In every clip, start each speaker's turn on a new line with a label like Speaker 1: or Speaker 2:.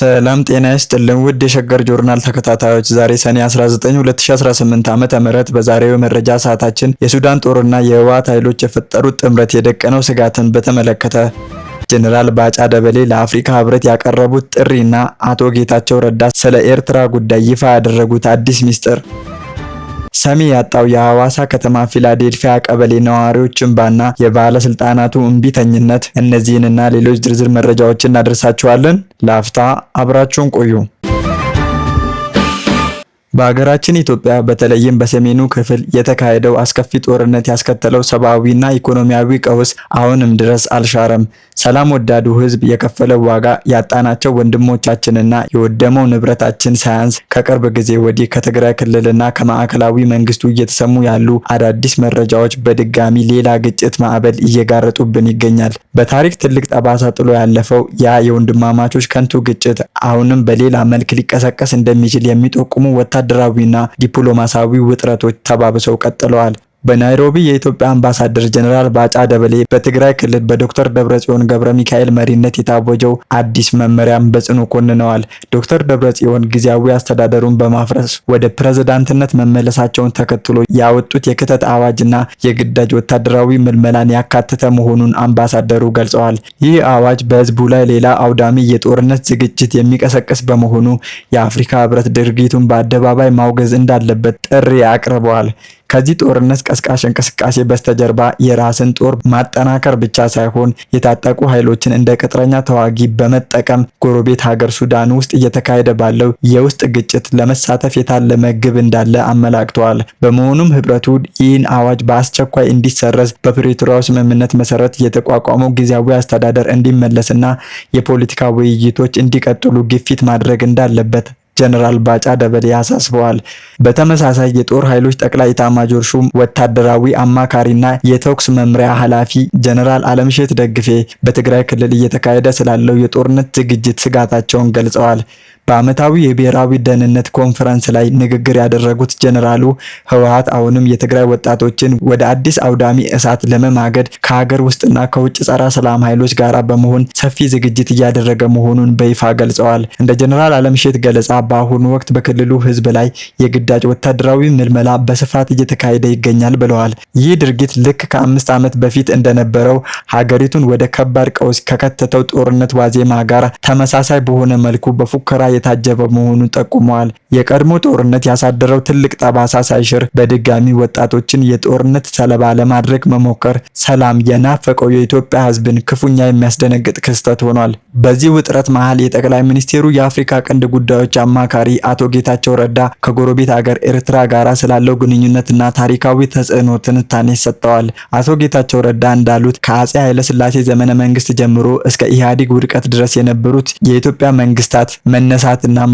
Speaker 1: ሰላም ጤና ይስጥልን ውድ የሸገር ጆርናል ተከታታዮች፣ ዛሬ ሰኔ 19 2018 ዓ.ም በዛሬው መረጃ ሰዓታችን የሱዳን ጦርና የህወሓት ኃይሎች የፈጠሩት ጥምረት የደቀነው ስጋትን በተመለከተ ጀነራል ባጫ ደበሌ ለአፍሪካ ህብረት ያቀረቡት ጥሪና አቶ ጌታቸው ረዳ ስለ ኤርትራ ጉዳይ ይፋ ያደረጉት አዲስ ሚስጥር፣ ሰሚ ያጣው የሐዋሳ ከተማ ፊላዴልፊያ ቀበሌ ነዋሪዎች እንባና የባለስልጣናቱ እምቢተኝነት፣ እነዚህንና ሌሎች ዝርዝር መረጃዎችን እናደርሳችኋለን። ለአፍታ አብራችሁን ቆዩ። በሀገራችን ኢትዮጵያ በተለይም በሰሜኑ ክፍል የተካሄደው አስከፊ ጦርነት ያስከተለው ሰብአዊና ኢኮኖሚያዊ ቀውስ አሁንም ድረስ አልሻረም። ሰላም ወዳዱ ህዝብ የከፈለው ዋጋ፣ ያጣናቸው ወንድሞቻችንና የወደመው ንብረታችን ሳያንስ ከቅርብ ጊዜ ወዲህ ከትግራይ ክልልና ከማዕከላዊ መንግስቱ እየተሰሙ ያሉ አዳዲስ መረጃዎች በድጋሚ ሌላ ግጭት ማዕበል እየጋረጡብን ይገኛል። በታሪክ ትልቅ ጠባሳ ጥሎ ያለፈው ያ የወንድማማቾች ከንቱ ግጭት አሁንም በሌላ መልክ ሊቀሰቀስ እንደሚችል የሚጠቁሙ ወታደራዊና ዲፕሎማሲያዊ ውጥረቶች ተባብሰው ቀጥለዋል። በናይሮቢ የኢትዮጵያ አምባሳደር ጀነራል ባጫ ደበሌ በትግራይ ክልል በዶክተር ደብረጽዮን ገብረ ሚካኤል መሪነት የታወጀው አዲስ መመሪያም በጽኑ ኮንነዋል። ዶክተር ደብረጽዮን ጊዜያዊ አስተዳደሩን በማፍረስ ወደ ፕሬዝዳንትነት መመለሳቸውን ተከትሎ ያወጡት የክተት አዋጅና የግዳጅ ወታደራዊ ምልመላን ያካተተ መሆኑን አምባሳደሩ ገልጸዋል። ይህ አዋጅ በህዝቡ ላይ ሌላ አውዳሚ የጦርነት ዝግጅት የሚቀሰቅስ በመሆኑ የአፍሪካ ህብረት ድርጊቱን በአደባባይ ማውገዝ እንዳለበት ጥሪ አቅርበዋል። ከዚህ ጦርነት ቀስቃሽ እንቅስቃሴ በስተጀርባ የራስን ጦር ማጠናከር ብቻ ሳይሆን የታጠቁ ኃይሎችን እንደ ቅጥረኛ ተዋጊ በመጠቀም ጎረቤት ሀገር ሱዳን ውስጥ እየተካሄደ ባለው የውስጥ ግጭት ለመሳተፍ የታለመ ግብ እንዳለ አመላክተዋል። በመሆኑም ህብረቱ ይህን አዋጅ በአስቸኳይ እንዲሰረዝ፣ በፕሪቶሪያው ስምምነት መሰረት የተቋቋመው ጊዜያዊ አስተዳደር እንዲመለስና የፖለቲካ ውይይቶች እንዲቀጥሉ ግፊት ማድረግ እንዳለበት ጀነራል ባጫ ደበሌ አሳስበዋል። በተመሳሳይ የጦር ኃይሎች ጠቅላይ ኤታማዦር ሹም ወታደራዊ አማካሪና የተኩስ መምሪያ ኃላፊ ጀነራል አለምሸት ደግፌ በትግራይ ክልል እየተካሄደ ስላለው የጦርነት ዝግጅት ስጋታቸውን ገልጸዋል። በዓመታዊ የብሔራዊ ደህንነት ኮንፈረንስ ላይ ንግግር ያደረጉት ጀነራሉ ህወሓት አሁንም የትግራይ ወጣቶችን ወደ አዲስ አውዳሚ እሳት ለመማገድ ከሀገር ውስጥና ከውጭ ጸረ ሰላም ኃይሎች ጋር በመሆን ሰፊ ዝግጅት እያደረገ መሆኑን በይፋ ገልጸዋል። እንደ ጀነራል አለምሸት ገለጻ በአሁኑ ወቅት በክልሉ ህዝብ ላይ የግዳጅ ወታደራዊ ምልመላ በስፋት እየተካሄደ ይገኛል ብለዋል። ይህ ድርጊት ልክ ከ5 ዓመት በፊት እንደነበረው ሀገሪቱን ወደ ከባድ ቀውስ ከከተተው ጦርነት ዋዜማ ጋር ተመሳሳይ በሆነ መልኩ በፉከራ የታጀበ መሆኑን ጠቁመዋል። የቀድሞ ጦርነት ያሳደረው ትልቅ ጠባሳ ሳይሽር በድጋሚ ወጣቶችን የጦርነት ሰለባ ለማድረግ መሞከር ሰላም የናፈቀው የኢትዮጵያ ህዝብን ክፉኛ የሚያስደነግጥ ክስተት ሆኗል። በዚህ ውጥረት መሃል የጠቅላይ ሚኒስቴሩ የአፍሪካ ቀንድ ጉዳዮች አማካሪ አቶ ጌታቸው ረዳ ከጎረቤት ሀገር ኤርትራ ጋር ስላለው ግንኙነትና ታሪካዊ ተጽዕኖ ትንታኔ ሰጥተዋል። አቶ ጌታቸው ረዳ እንዳሉት ከአፄ ኃይለሥላሴ ዘመነ መንግስት ጀምሮ እስከ ኢህአዴግ ውድቀት ድረስ የነበሩት የኢትዮጵያ መንግስታት መነሳትና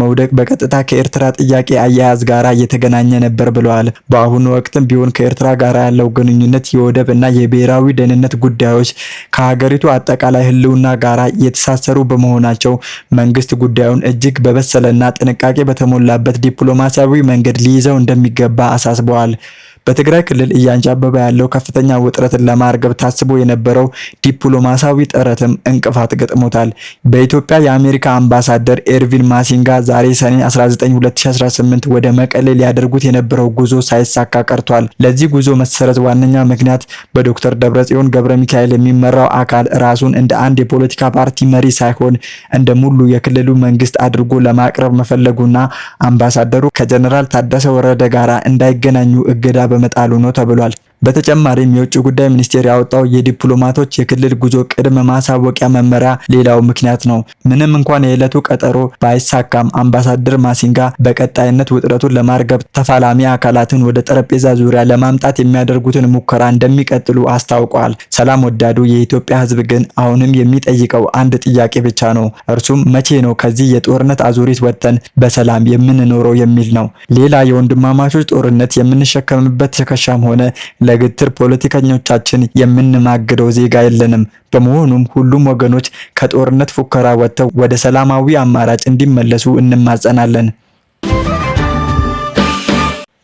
Speaker 1: መውደቅ በቀጥታ ከኤርትራ ጥያቄ አያያዝ ጋራ የተገናኘ ነበር ብለዋል። በአሁኑ ወቅትም ቢሆን ከኤርትራ ጋር ያለው ግንኙነት የወደብ እና የብሔራዊ ደህንነት ጉዳዮች ከሀገሪቱ አጠቃላይ ህልውና ጋራ የተሳሰሩ በመሆናቸው መንግስት ጉዳዩን እጅግ በበሰለና ጥንቃቄ በተሞላበት ዲፕሎማሲያዊ መንገድ ሊይዘው እንደሚገባ አሳስበዋል። በትግራይ ክልል እያንዣበበ ያለው ከፍተኛ ውጥረትን ለማርገብ ታስቦ የነበረው ዲፕሎማሲያዊ ጥረትም እንቅፋት ገጥሞታል። በኢትዮጵያ የአሜሪካ አምባሳደር ኤርቪን ማሲንጋ ዛሬ ሰኔ 19 2018 ወደ መቀሌ ሊያደርጉት የነበረው ጉዞ ሳይሳካ ቀርቷል። ለዚህ ጉዞ መሰረዝ ዋነኛ ምክንያት በዶክተር ደብረጽዮን ገብረ ሚካኤል የሚመራው አካል ራሱን እንደ አንድ የፖለቲካ ፓርቲ መሪ ሳይሆን እንደ ሙሉ የክልሉ መንግስት አድርጎ ለማቅረብ መፈለጉና አምባሳደሩ ከጀነራል ታደሰ ወረደ ጋራ እንዳይገናኙ እገዳ በመጣሉ ነው ተብሏል። በተጨማሪም የውጭ ጉዳይ ሚኒስቴር ያወጣው የዲፕሎማቶች የክልል ጉዞ ቅድመ ማሳወቂያ መመሪያ ሌላው ምክንያት ነው። ምንም እንኳን የዕለቱ ቀጠሮ ባይሳካም አምባሳደር ማሲንጋ በቀጣይነት ውጥረቱን ለማርገብ ተፋላሚ አካላትን ወደ ጠረጴዛ ዙሪያ ለማምጣት የሚያደርጉትን ሙከራ እንደሚቀጥሉ አስታውቀዋል። ሰላም ወዳዱ የኢትዮጵያ ህዝብ ግን አሁንም የሚጠይቀው አንድ ጥያቄ ብቻ ነው። እርሱም መቼ ነው ከዚህ የጦርነት አዙሪት ወጥተን በሰላም የምንኖረው የሚል ነው። ሌላ የወንድማማቾች ጦርነት የምንሸከምበት ትከሻም ሆነ ለግትር ፖለቲከኞቻችን የምንማግደው ዜጋ የለንም። በመሆኑም ሁሉም ወገኖች ከጦርነት ፉከራ ወጥተው ወደ ሰላማዊ አማራጭ እንዲመለሱ እንማጸናለን።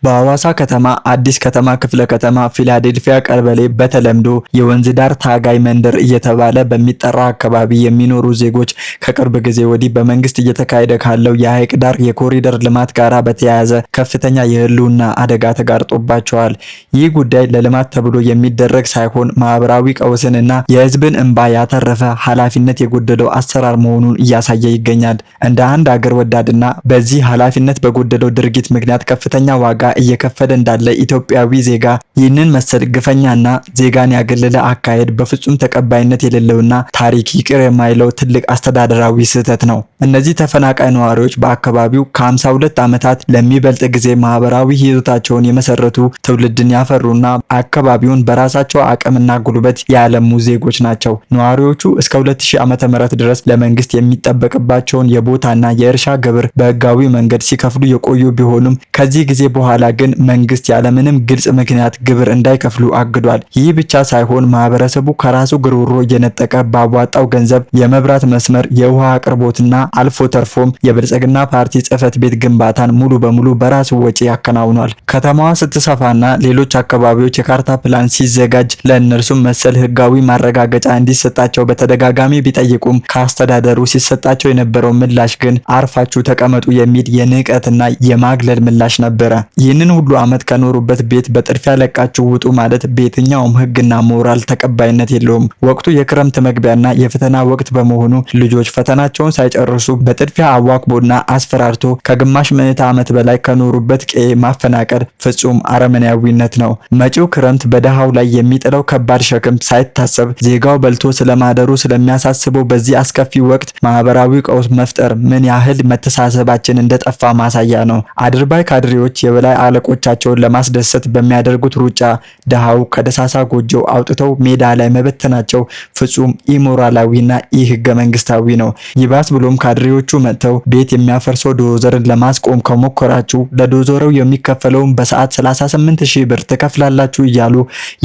Speaker 1: በሐዋሳ ከተማ አዲስ ከተማ ክፍለ ከተማ ፊላዴልፊያ ቀበሌ በተለምዶ የወንዝ ዳር ታጋይ መንደር እየተባለ በሚጠራ አካባቢ የሚኖሩ ዜጎች ከቅርብ ጊዜ ወዲህ በመንግስት እየተካሄደ ካለው የሐይቅ ዳር የኮሪደር ልማት ጋራ በተያያዘ ከፍተኛ የህልውና አደጋ ተጋርጦባቸዋል። ይህ ጉዳይ ለልማት ተብሎ የሚደረግ ሳይሆን ማህበራዊ ቀውስንና የህዝብን እንባ ያተረፈ ኃላፊነት የጎደለው አሰራር መሆኑን እያሳየ ይገኛል። እንደ አንድ አገር ወዳድና በዚህ ኃላፊነት በጎደለው ድርጊት ምክንያት ከፍተኛ ዋጋ እየከፈለ እንዳለ ኢትዮጵያዊ ዜጋ ይህንን መሰል ግፈኛና ዜጋን ያገለለ አካሄድ በፍጹም ተቀባይነት የሌለውና ታሪክ ይቅር የማይለው ትልቅ አስተዳደራዊ ስህተት ነው። እነዚህ ተፈናቃይ ነዋሪዎች በአካባቢው ከ52 ዓመታት ለሚበልጥ ጊዜ ማህበራዊ ህይወታቸውን የመሰረቱ ትውልድን ያፈሩና አካባቢውን በራሳቸው አቅምና ጉልበት ያለሙ ዜጎች ናቸው። ነዋሪዎቹ እስከ 2000 ዓመተ ምህረት ድረስ ለመንግስት የሚጠበቅባቸውን የቦታና የእርሻ ግብር በህጋዊ መንገድ ሲከፍሉ የቆዩ ቢሆኑም ከዚህ ጊዜ በኋላ ግን መንግስት ያለምንም ግልጽ ምክንያት ግብር እንዳይከፍሉ አግዷል። ይህ ብቻ ሳይሆን ማህበረሰቡ ከራሱ ግሮሮ እየነጠቀ ባዋጣው ገንዘብ የመብራት መስመር፣ የውሃ አቅርቦትና አልፎ ተርፎም የብልጽግና ፓርቲ ጽህፈት ቤት ግንባታን ሙሉ በሙሉ በራሱ ወጪ ያከናውኗል። ከተማዋ ስትሰፋና ሌሎች አካባቢዎች የካርታ ፕላን ሲዘጋጅ ለእነርሱም መሰል ህጋዊ ማረጋገጫ እንዲሰጣቸው በተደጋጋሚ ቢጠይቁም ከአስተዳደሩ ሲሰጣቸው የነበረው ምላሽ ግን አርፋችሁ ተቀመጡ የሚል የንቀትና የማግለል ምላሽ ነበረ። ይህንን ሁሉ ዓመት ከኖሩበት ቤት በጥድፊያ ለቃችሁ ውጡ ማለት በየትኛውም ህግና ሞራል ተቀባይነት የለውም። ወቅቱ የክረምት መግቢያና የፈተና ወቅት በመሆኑ ልጆች ፈተናቸውን ሳይጨርሱ በጥድፊያ አዋክቦና አስፈራርቶ ከግማሽ ምዕተ ዓመት በላይ ከኖሩበት ቀዬ ማፈናቀል ፍጹም አረመኔያዊነት ነው። መጪው ክረምት በደሃው ላይ የሚጥለው ከባድ ሸክም ሳይታሰብ ዜጋው በልቶ ስለማደሩ ስለሚያሳስበው በዚህ አስከፊ ወቅት ማህበራዊ ቀውስ መፍጠር ምን ያህል መተሳሰባችን እንደጠፋ ማሳያ ነው። አድርባይ ካድሬዎች የበላይ አለቆቻቸውን ለማስደሰት በሚያደርጉት ሩጫ ደሃው ከደሳሳ ጎጆው አውጥተው ሜዳ ላይ መበተናቸው ፍጹም ኢሞራላዊና ህገ መንግስታዊ ነው። ይባስ ብሎም ካድሬዎቹ መጥተው ቤት የሚያፈርሰው ዶዘርን ለማስቆም ከሞከራችሁ ለዶዘረው የሚከፈለውን በሰዓት 38,000 ብር ትከፍላላችሁ እያሉ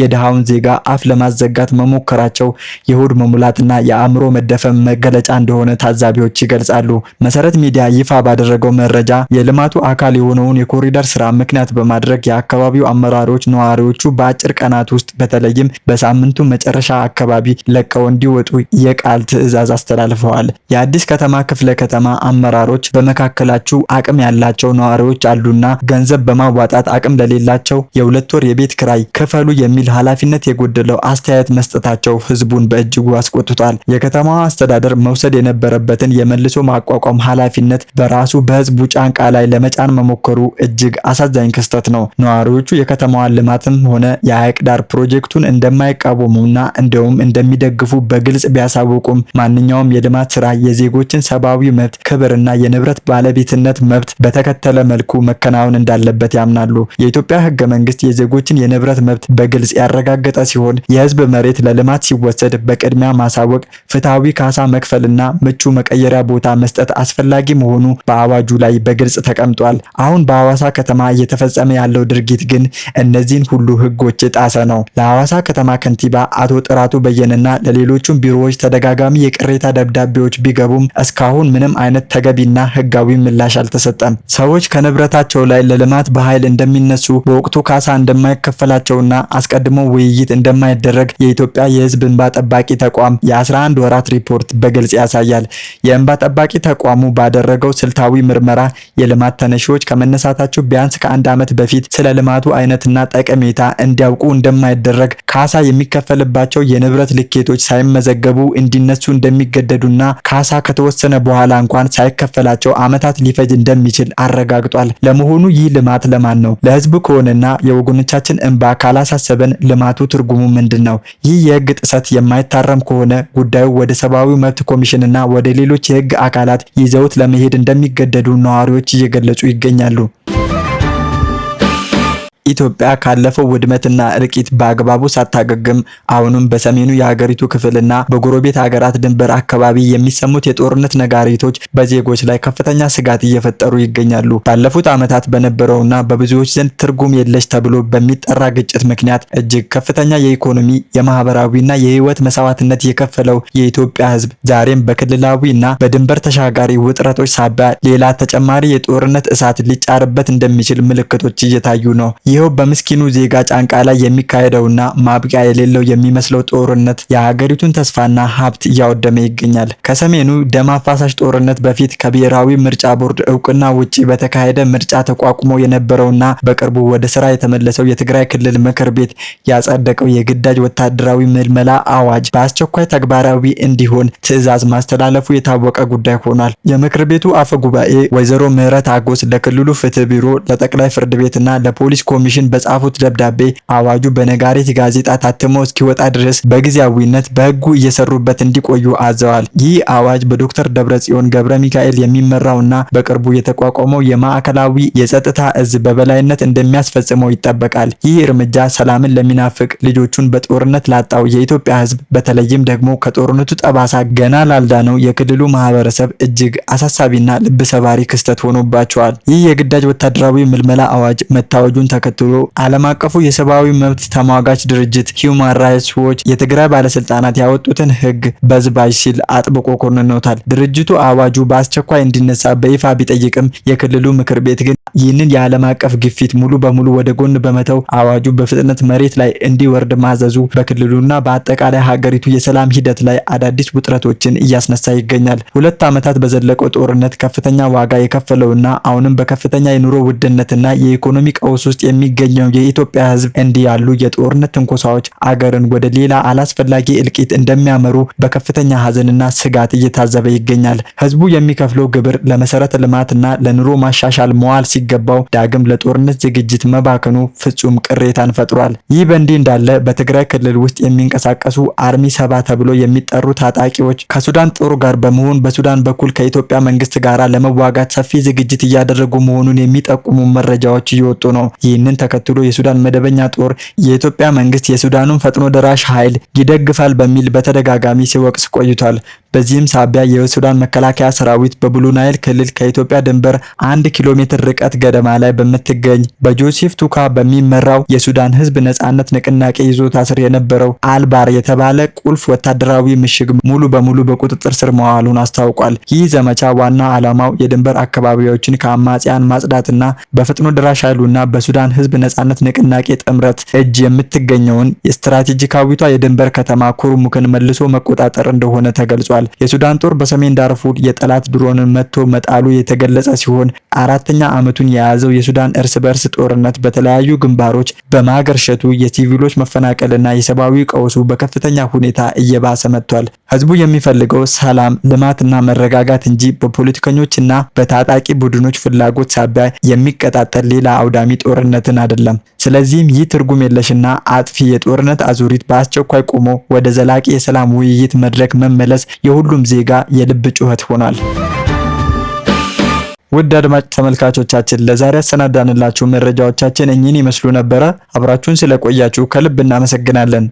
Speaker 1: የደሃውን ዜጋ አፍ ለማዘጋት መሞከራቸው የሆድ መሙላትና የአእምሮ መደፈም መገለጫ እንደሆነ ታዛቢዎች ይገልጻሉ። መሰረት ሚዲያ ይፋ ባደረገው መረጃ የልማቱ አካል የሆነውን የኮሪደር ስራ ምክንያት በማድረግ የአካባቢው አመራሮች ነዋሪዎቹ በአጭር ቀናት ውስጥ በተለይም በሳምንቱ መጨረሻ አካባቢ ለቀው እንዲወጡ የቃል ትዕዛዝ አስተላልፈዋል። የአዲስ ከተማ ክፍለ ከተማ አመራሮች በመካከላችሁ አቅም ያላቸው ነዋሪዎች አሉና ገንዘብ በማዋጣት አቅም ለሌላቸው የ2 ወር የቤት ክራይ ክፈሉ የሚል ኃላፊነት የጎደለው አስተያየት መስጠታቸው ህዝቡን በእጅጉ አስቆጥቷል። የከተማዋ አስተዳደር መውሰድ የነበረበትን የመልሶ ማቋቋም ኃላፊነት በራሱ በህዝቡ ጫንቃ ላይ ለመጫን መሞከሩ እጅግ አሳዛኝ ክስተት ነው። ነዋሪዎቹ የከተማዋን ልማትም ሆነ የሐይቅ ዳር ፕሮጀክቱን እንደማይቃወሙና እንደውም እንደሚደግፉ በግልጽ ቢያሳውቁም ማንኛውም የልማት ስራ የዜጎችን ሰብአዊ መብት ክብርና የንብረት ባለቤትነት መብት በተከተለ መልኩ መከናወን እንዳለበት ያምናሉ። የኢትዮጵያ ህገ መንግስት የዜጎችን የንብረት መብት በግልጽ ያረጋገጠ ሲሆን የህዝብ መሬት ለልማት ሲወሰድ በቅድሚያ ማሳወቅ፣ ፍትሃዊ ካሳ መክፈልና ምቹ መቀየሪያ ቦታ መስጠት አስፈላጊ መሆኑ በአዋጁ ላይ በግልጽ ተቀምጧል። አሁን በሐዋሳ ከተማ እየተፈጸመ ያለው ድርጊት ግን እነዚህን ሁሉ ህጎች የጣሰ ነው። ለሐዋሳ ከተማ ከንቲባ አቶ ጥራቱ በየነና ለሌሎቹም ቢሮዎች ተደጋጋሚ የቅሬታ ደብዳቤዎች ቢገቡም እስካሁን ምንም አይነት ተገቢና ህጋዊ ምላሽ አልተሰጠም። ሰዎች ከንብረታቸው ላይ ለልማት በኃይል እንደሚነሱ በወቅቱ ካሳ እንደማይከፈላቸውና አስቀድሞ ውይይት እንደማይደረግ የኢትዮጵያ የህዝብ እንባ ጠባቂ ተቋም የ11 ወራት ሪፖርት በግልጽ ያሳያል። የእንባ ጠባቂ ተቋሙ ባደረገው ስልታዊ ምርመራ የልማት ተነሺዎች ከመነሳታቸው ቢያንስ ከ1 ዓመት በፊት ስለ ልማቱ አይነትና ጠቀሜታ እንዲያውቁ እንደማይደረግ፣ ካሳ የሚከፈልባቸው የንብረት ልኬቶች ሳይመዘገቡ እንዲነሱ እንደሚገደዱና ካሳ ከተወሰነ በኋላ እንኳን ሳይከፈላቸው ዓመታት ሊፈጅ እንደሚችል አረጋግጧል። ለመሆኑ ይህ ልማት ለማን ነው? ለህዝብ ከሆነና የወገኖቻችን እንባ ካላሳሰበን ልማቱ ትርጉሙ ምንድን ነው? ይህ የህግ ጥሰት የማይታረም ከሆነ ጉዳዩ ወደ ሰብአዊ መብት ኮሚሽንና ወደ ሌሎች የህግ አካላት ይዘውት ለመሄድ እንደሚገደዱ ነዋሪዎች እየገለጹ ይገኛሉ። ኢትዮጵያ ካለፈው ውድመትና እልቂት በአግባቡ ሳታገግም አሁንም በሰሜኑ የሀገሪቱ ክፍልና በጎረቤት ሀገራት ድንበር አካባቢ የሚሰሙት የጦርነት ነጋሪቶች በዜጎች ላይ ከፍተኛ ስጋት እየፈጠሩ ይገኛሉ። ባለፉት ዓመታት በነበረውና በብዙዎች ዘንድ ትርጉም የለሽ ተብሎ በሚጠራ ግጭት ምክንያት እጅግ ከፍተኛ የኢኮኖሚ የማህበራዊና የህይወት መስዋዕትነት የከፈለው የኢትዮጵያ ህዝብ ዛሬም በክልላዊና በድንበር ተሻጋሪ ውጥረቶች ሳቢያ ሌላ ተጨማሪ የጦርነት እሳት ሊጫርበት እንደሚችል ምልክቶች እየታዩ ነው። ይኸው በምስኪኑ ዜጋ ጫንቃ ላይ የሚካሄደውና ማብቂያ የሌለው የሚመስለው ጦርነት የሀገሪቱን ተስፋና ሀብት እያወደመ ይገኛል። ከሰሜኑ ደም አፋሳሽ ጦርነት በፊት ከብሔራዊ ምርጫ ቦርድ እውቅና ውጪ በተካሄደ ምርጫ ተቋቁሞ የነበረውና በቅርቡ ወደ ስራ የተመለሰው የትግራይ ክልል ምክር ቤት ያጸደቀው የግዳጅ ወታደራዊ ምልመላ አዋጅ በአስቸኳይ ተግባራዊ እንዲሆን ትዕዛዝ ማስተላለፉ የታወቀ ጉዳይ ሆኗል። የምክር ቤቱ አፈ ጉባኤ ወይዘሮ ምህረት አጎስ ለክልሉ ፍትህ ቢሮ፣ ለጠቅላይ ፍርድ ቤትና ለፖሊስ ኮሚሽን በጻፉት ደብዳቤ አዋጁ በነጋሪት ጋዜጣ ታትሞ እስኪወጣ ድረስ በጊዜያዊነት በህጉ እየሰሩበት እንዲቆዩ አዘዋል። ይህ አዋጅ በዶክተር ደብረጽዮን ገብረ ሚካኤል የሚመራውና በቅርቡ የተቋቋመው የማዕከላዊ የጸጥታ እዝ በበላይነት እንደሚያስፈጽመው ይጠበቃል። ይህ እርምጃ ሰላምን ለሚናፍቅ ልጆቹን በጦርነት ላጣው የኢትዮጵያ ህዝብ በተለይም ደግሞ ከጦርነቱ ጠባሳ ገና ላልዳነው የክልሉ ማህበረሰብ እጅግ አሳሳቢና ልብ ሰባሪ ክስተት ሆኖባቸዋል። ይህ የግዳጅ ወታደራዊ ምልመላ አዋጅ መታወጁን ተከትሎ ዓለም አቀፉ የሰብአዊ መብት ተሟጋች ድርጅት ሂዩማን ራይትስ ዎች የትግራይ ባለስልጣናት ያወጡትን ህግ በዝባዥ ሲል አጥብቆ ኮንኖታል። ድርጅቱ አዋጁ በአስቸኳይ እንዲነሳ በይፋ ቢጠይቅም የክልሉ ምክር ቤት ግን ይህንን የዓለም አቀፍ ግፊት ሙሉ በሙሉ ወደ ጎን በመተው አዋጁ በፍጥነት መሬት ላይ እንዲወርድ ማዘዙ በክልሉና በአጠቃላይ ሀገሪቱ የሰላም ሂደት ላይ አዳዲስ ውጥረቶችን እያስነሳ ይገኛል። 2 ዓመታት በዘለቀው ጦርነት ከፍተኛ ዋጋ የከፈለውና አሁንም በከፍተኛ የኑሮ ውድነትና የኢኮኖሚ ቀውስ ውስጥ የሚገኘው የኢትዮጵያ ህዝብ እንዲህ ያሉ የጦርነት ትንኮሳዎች አገርን ወደ ሌላ አላስፈላጊ እልቂት እንደሚያመሩ በከፍተኛ ሀዘንና ስጋት እየታዘበ ይገኛል። ህዝቡ የሚከፍለው ግብር ለመሰረተ ልማትና ለኑሮ ማሻሻል መዋል ሲገባው ዳግም ለጦርነት ዝግጅት መባከኑ ፍጹም ቅሬታን ፈጥሯል። ይህ በእንዲህ እንዳለ በትግራይ ክልል ውስጥ የሚንቀሳቀሱ አርሚ 7 ተብሎ የሚጠሩ ታጣቂዎች ከሱዳን ጦር ጋር በመሆን በሱዳን በኩል ከኢትዮጵያ መንግስት ጋር ለመዋጋት ሰፊ ዝግጅት እያደረጉ መሆኑን የሚጠቁሙ መረጃዎች እየወጡ ነው። ይህንን ተከትሎ የሱዳን መደበኛ ጦር የኢትዮጵያ መንግስት የሱዳኑን ፈጥኖ ደራሽ ኃይል ይደግፋል በሚል በተደጋጋሚ ሲወቅስ ቆይቷል። በዚህም ሳቢያ የሱዳን መከላከያ ሰራዊት በብሉ ናይል ክልል ከኢትዮጵያ ድንበር 1 ኪሎ ሜትር ርቀት ገደማ ላይ በምትገኝ በጆሴፍ ቱካ በሚመራው የሱዳን ህዝብ ነጻነት ንቅናቄ ይዞታ ስር የነበረው አልባር የተባለ ቁልፍ ወታደራዊ ምሽግ ሙሉ በሙሉ በቁጥጥር ስር መዋሉን አስታውቋል። ይህ ዘመቻ ዋና ዓላማው የድንበር አካባቢዎችን ከአማጽያን ማጽዳትና በፈጥኖ ደራሽ ኃይሉና በሱዳን ህዝብ ነጻነት ንቅናቄ ጥምረት እጅ የምትገኘውን የስትራቴጂካዊቷ የድንበር ከተማ ኩርሙክን መልሶ መቆጣጠር እንደሆነ ተገልጿል። የሱዳን ጦር በሰሜን ዳርፉር የጠላት ድሮንን መጥቶ መጣሉ የተገለጸ ሲሆን 4ኛ ዓመቱን የያዘው የሱዳን እርስ በርስ ጦርነት በተለያዩ ግንባሮች በማገርሸቱ የሲቪሎች መፈናቀልና የሰብአዊ ቀውሱ በከፍተኛ ሁኔታ እየባሰ መጥቷል። ህዝቡ የሚፈልገው ሰላም፣ ልማትና መረጋጋት እንጂ በፖለቲከኞችና በታጣቂ ቡድኖች ፍላጎት ሳቢያ የሚቀጣጠል ሌላ አውዳሚ ጦርነትን አይደለም። ስለዚህም ይህ ትርጉም የለሽና አጥፊ የጦርነት አዙሪት በአስቸኳይ ቆሞ ወደ ዘላቂ የሰላም ውይይት መድረክ መመለስ የሁሉም ዜጋ የልብ ጩኸት ሆኗል። ውድ አድማጭ ተመልካቾቻችን ለዛሬ ያሰናዳንላችሁ መረጃዎቻችን እኚህን ይመስሉ ነበረ። አብራችሁን ስለቆያችሁ ከልብ እናመሰግናለን።